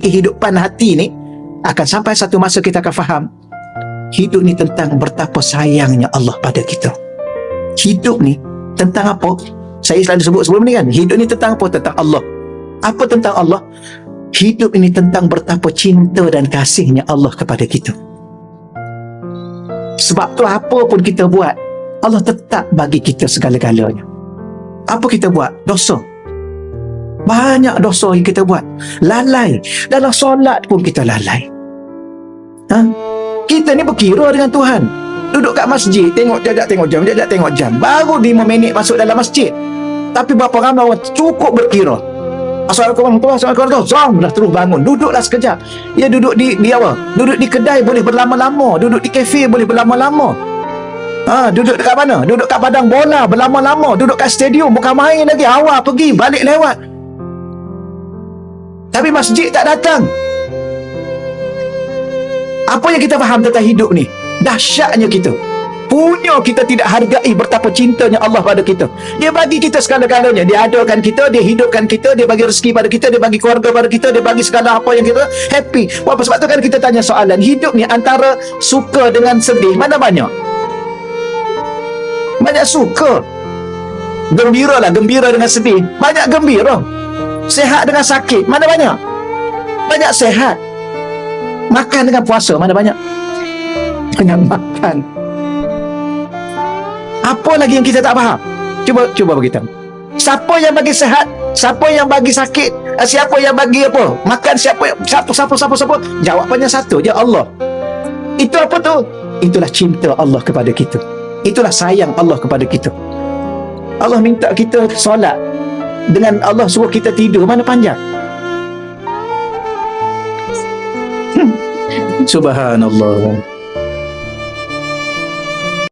kehidupan hati ni, akan sampai satu masa kita akan faham hidup ni tentang betapa sayangnya Allah pada kita. Hidup ni tentang apa? Saya selalu sebut sebelum ni kan, hidup ni tentang apa? Tentang Allah. Apa tentang Allah? Hidup ini tentang betapa cinta dan kasihnya Allah kepada kita. Sebab tu apa pun kita buat, Allah tetap bagi kita segala-galanya. Apa kita buat? Dosa. Banyak dosa yang kita buat. Lalai. Dalam solat pun kita lalai. Kita ni berkira dengan Tuhan. Duduk kat masjid, tengok jajak tengok jam, jajak tengok jam. Baru 5 minit masuk dalam masjid. Tapi berapa ramai orang cukup berkira. Assalamualaikum warahmatullahi wabarakatuh. Zom, dah terus bangun. Duduklah sekejap. Ya, duduk di apa? Duduk di kedai boleh berlama-lama. Duduk di kafe boleh berlama-lama. Duduk dekat mana? Duduk kat padang bola berlama-lama. Duduk kat stadium bukan main lagi. Awal pergi, balik lewat. Tapi masjid tak datang. Apa yang kita faham tentang hidup ni? Dahsyatnya kita. Punya kita tidak hargai betapa cintanya Allah pada kita. Dia bagi kita segala-galanya. Dia adakan kita, dia hidupkan kita, dia bagi rezeki pada kita, dia bagi keluarga pada kita, dia bagi segala apa yang kita happy. Apa sebab tu kan kita tanya soalan, hidup ni antara suka dengan sedih, mana banyak? Banyak suka. Gembira lah, gembira dengan sedih. Banyak gembira. Sehat dengan sakit, mana banyak? Banyak sehat. Makan dengan puasa, mana banyak? Banyak makan. Apa lagi yang kita tak faham? Cuba beritahu. Siapa yang bagi sehat? Siapa yang bagi sakit? Siapa yang bagi apa? Makan siapa? Jawapannya satu je, Allah. Itu apa tu? Itulah cinta Allah kepada kita. Itulah sayang Allah kepada kita. Allah minta kita solat, dengan Allah suruh kita tidur, mana panjang? Subhanallah.